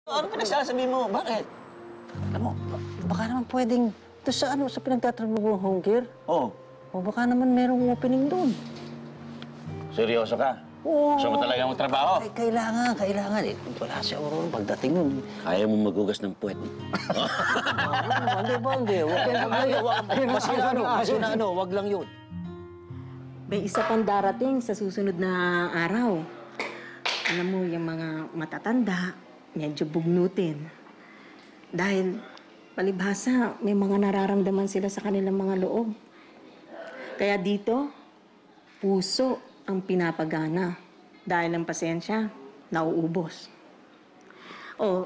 Ano pinagsasabi mo? Bakit? Alam mo, baka naman pwedeng doon sa sa pinagtatrabaho mo home care. Oo. O baka naman merong opening doon. Seryoso ka? Oo. Gusto mo talaga mong trabaho? Ay, kailangan eh. Wala si Aurora pagdating nun. Kaya mo magugas ng puwet. Hindi ba, hindi. Wag lang yun. May isa pang darating sa susunod na araw. Alam mo, yung mga matatanda, medyo bugnutin. Dahil, palibhasa, may mga nararamdaman sila sa kanilang mga loob. Kaya dito, puso ang pinapagana. Dahil ang pasensya, nauubos.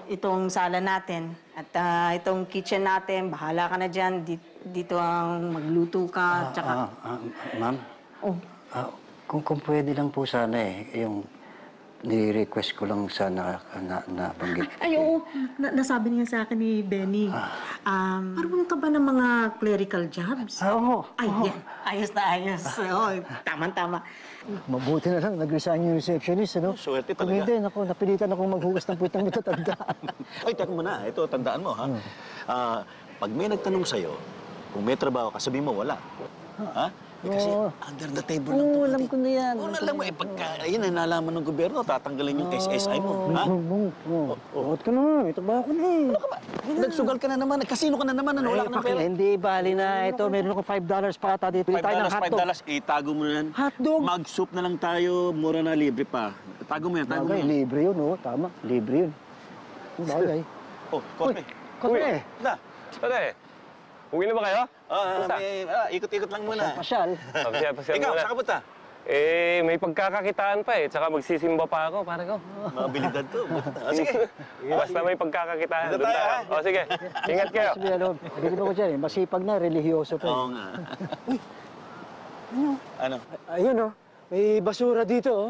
Itong sala natin at itong kitchen natin, bahala ka na dyan. Dito ang magluto ka, tsaka... Ma'am? Kung pwede lang po sana yung ni-request ko lang sana na banggit. Ay, oo. Nasabi niya sa akin ni Benny. Marunong ka ba ng mga clerical jobs? Oo. Ay, yan. Ayos na ayos. Oo, tama-tama. Mabuti na lang, nag-resign yung receptionist, ano? Swerte Kung talaga. hindi, napilitan akong maghugas ng putang matatanda. Ay, teka muna. Ito, tandaan mo, ha? Pag may nagtanong sa'yo, kung may trabaho ka, sabihin mo, wala. Ha? Kasi under the table lang Oo, alam ko na yan. Oo, alam mo, pagka, ayun, nalaman ng gobyerno, tatanggalin yung SSI mo, ha? Huwag ka na, may trabaho ko na eh. Ano ka ba? Nagsugal ka na naman, kasino ka na naman, wala ka ng pera. Hindi, bali na. Ito, meron ako $5 pa ata dito. Bili tayo ng hotdog. $5, itago mo na yan. Hotdog? Mag-soup na lang tayo, mura na, libre pa. Tago mo yan, tago mo Bagay, yan. libre yun, oh. Tama, libre yun. Bagay. Oh, Cosme. Kote, Na. Pare, uwi na ba kayo? Ikot-ikot lang muna. pasyal. Pasyal Ikaw, muna. saan ka punta? May pagkakakitaan pa eh. Tsaka magsisimba pa ako, pare ko. Mga abilidad to. Sige. Basta may pagkakakitaan. Doon Doon tayo, tayo. O sige, ingat kayo. Sabi, bilib ako dyan eh. Masipag na, religyoso pa eh. Oo nga. Ano? Ayun oh, may basura dito oh.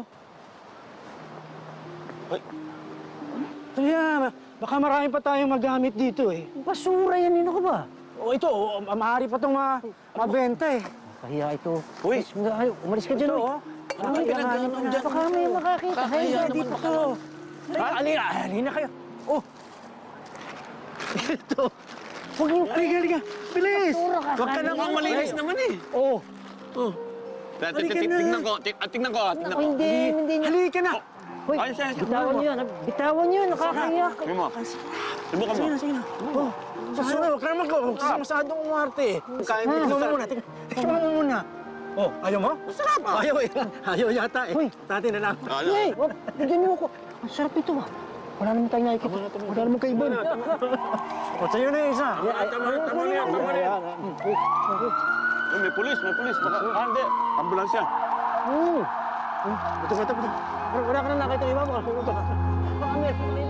Ay. Kaya, baka marami pa tayong magamit dito eh. Basura yan, yun ako ba? O ito, maaari pa itong mabenta eh. Kahiya ito. Uy. Umalis ka dyan Ito, oh. oh. Ano pinag-ano dyan? Baka may makakita. Kakahiya naman Dito baka. to. Halina kayo. Oh. Ito. Huwag yung... Halika. Bilis. Huwag ka nang malinis naman eh. Oh. Tingnan ko. Tingnan ko. Ako, hindi niya. Halika na. Hoy, Ayos, ayos. bitawan niyo yan. Bitawan niyo, nakakahiya. Sige mo. Subukan mo. Sige na. Oh. Basura, huwag ka naman ko. Huwag ka masyadong umarte eh. Kain mo. Tingnan mo muna. Tingnan mo muna. Oh, ayaw mo? Masarap ah. Ayaw eh. Ayaw yata eh. Hoy. Dati na lang. Hey, bigyan niyo ako. Ang sarap ito ah. Wala naman tayong nakikita. Wala naman kaibon. O, sa'yo na yung isa. Tama na yan. May pulis. Baka, hindi. Ambulansya. Ito. Wala ka na nakita iba mo. Ito. Baka meron.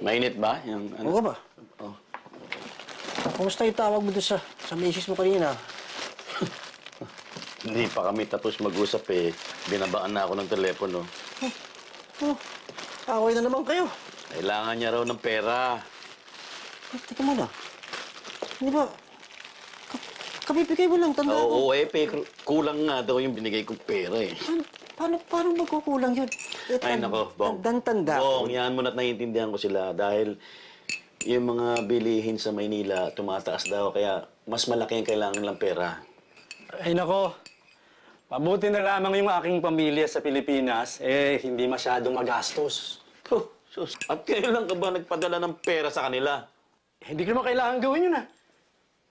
Mainit ba? Yung, ano? Oo ba? Oh. Kumusta yung tawag mo doon sa misis mo kanina? Hindi pa kami tapos mag-usap eh. Binabaan na ako ng telepono. Away na naman kayo. Kailangan niya raw ng pera. Teka muna. Hindi ba? Kabibigay mo lang, tanda ko. Oo, kulang nga daw yung binigay kong pera eh. Paano magkukulang yun? Ay, nako, Bong. Tanda ko. Bong, yan mo na't naiintindihan ko sila dahil yung mga bilihin sa Maynila tumataas daw kaya mas malaki ang kailangan nilang pera. Ay nako, mabuti na lamang yung aking pamilya sa Pilipinas, hindi masyadong magastos. Oh, sus. At kailan ka ba nagpadala ng pera sa kanila? Hindi ko naman kailangan gawin yun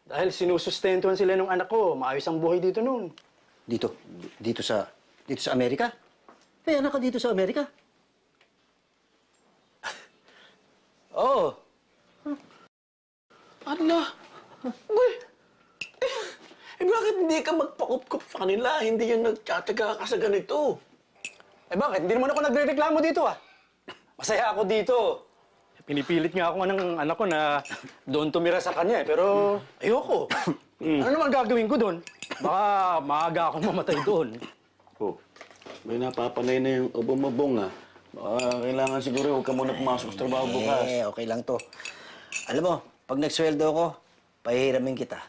Dahil sinusustentuhan sila ng anak ko, maayos ang buhay dito noon. Dito sa Amerika? May anak ka dito sa Amerika? Oo. Ala, uy. Bakit hindi ka magpakup-kup sa kanila? Hindi yun nagtsatsaga ka sa ganito. Bakit? Hindi naman ako nagre-reklamo dito Masaya ako dito. Pinipilit nga ako ng anak ko na doon tumira sa kanya pero ayoko. Ano naman gagawin ko doon? Baka maaga akong mamatay doon. Oh. May napapanay na yung ubong-ubong, Baka kailangan siguro huwag ka muna pumasok sa trabaho bukas. Okay lang to. Alam mo, pag nagsweldo ako, pahihiramin kita.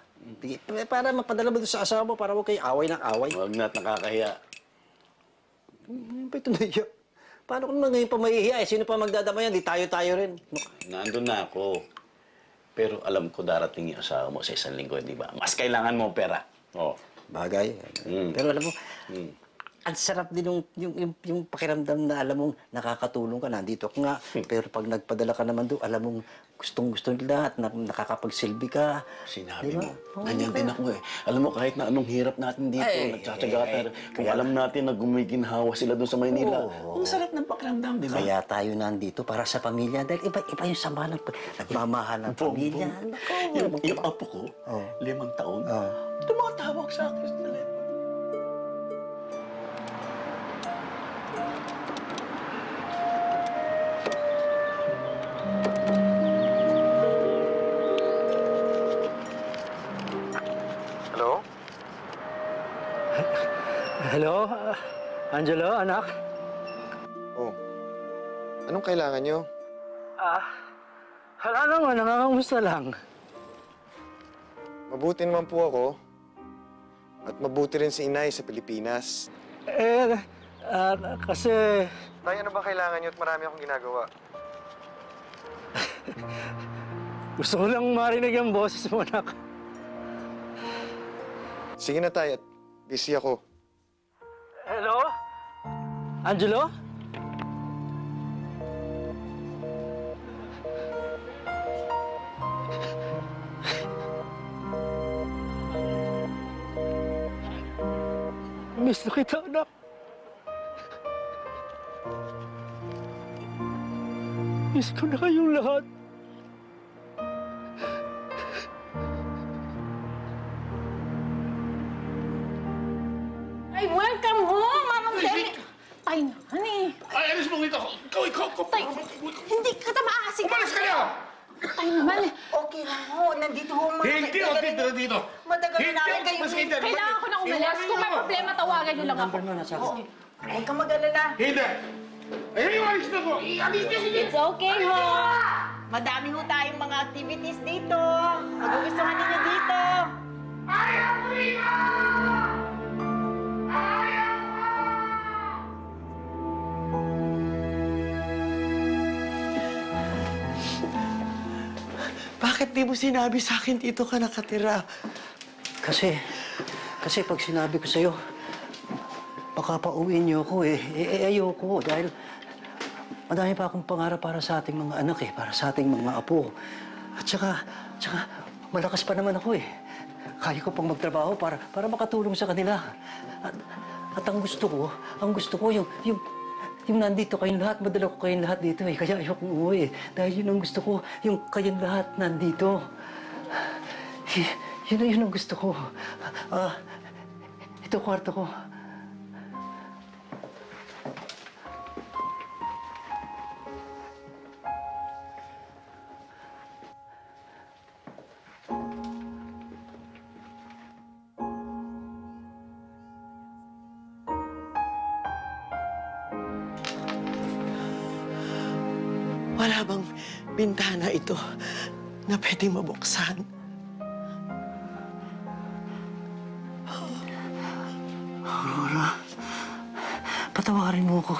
Para mapadala mo doon sa asawa mo, para huwag kayo away ng away. Huwag na't nakakahiya. Ito na iya. Paano kung ngayon pa mahihiya? Sino pa magdadamayan? Di tayo-tayo rin. Nandun na ako. Pero alam ko darating yung asawa mo sa isang linggo, di ba? Mas kailangan mo pera. Oh. Bagay. Pero alam mo, ang sarap din yung pakiramdam na alam mong nakakatulong ka, nandito ka nga. Pero pag nagpadala ka naman doon, alam mong gustong-gusto nila at nakakapagsilbi ka. Sinabi mo, ganyan din ako Alam mo, kahit na anong hirap natin dito, nagtsatsaga tayo. Kung alam natin na gumiginhawa sila doon sa Maynila, ang sarap ng pakiramdam, di ba? Kaya tayo nandito para sa pamilya. Dahil iba yung sama ng nagmamahal ng pamilya. Yung apo ko, 5 taon, tumatawag sa akin sa telepono. Hello? Hello? Angelo, anak? Oh. Anong kailangan nyo? Wala naman, nangangamusta lang. Mabuti naman po ako. At mabuti rin si Inay sa Pilipinas. Kasi... Tay, ano ba kailangan nyo at marami akong ginagawa? gusto ko lang marinig ang boses mo, anak. Sige na, Tay, at busy ako. Hello? Angelo? Miss na kita, anak. Miss ko na kayong lahat. Ay, welcome home, Mama Demi. Tay naman Ay, alis mo dito. Ikaw. Tay, hindi ka na maasing. Umalis ka na! Tay naman. Okay lang ho, nandito ho mga Hindi ako titira dito. Matagal na namin Hindi kayo. ako mas Kailangan ko na umalis. Kung may problema, tawagan niyo lang ako. Huwag kang mag-alala. Hindi. Ay, alis na ko. Alis niyo sige. It's okay ho. Madami ho tayong mga activities dito. Magugustuhan ninyo dito. Ayaw ko rito! Ayaw ko! Bakit di mo sinabi sa akin dito ka nakatira? Kasi pag sinabi ko sa'yo, baka pauwiin niyo ako ayoko dahil madami pa akong pangarap para sa ating mga anak para sa ating mga apo. At saka malakas pa naman ako Kaya ko pang magtrabaho para makatulong sa kanila. At ang gusto ko yung nandito kayong lahat, madala ko kayong lahat dito Kaya ayokong umuwi Dahil yun ang gusto ko, yung kayong lahat nandito. Yun ang gusto ko. Ito kwarto ko. Wala bang bintana ito na pwedeng mabuksan? Aurora, patawarin mo ako.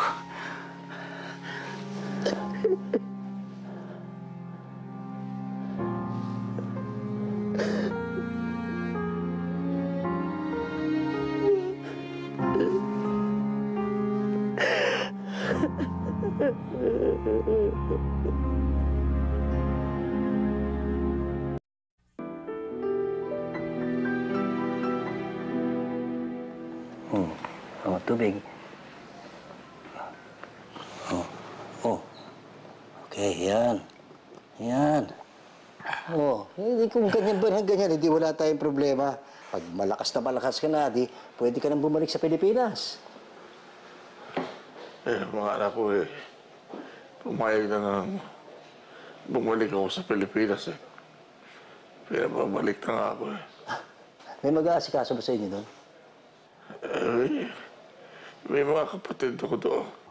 Tubig. Okay, yan. Hindi kung ganyan ba na ganyan, hindi wala tayong problema. Pag malakas ka na, pwede ka nang bumalik sa Pilipinas. Mga anak ko pumayag na nang bumalik ako sa Pilipinas Pero babalik na nga ako May mag-aasikaso ba sa inyo doon? May mga kapatid ako doon.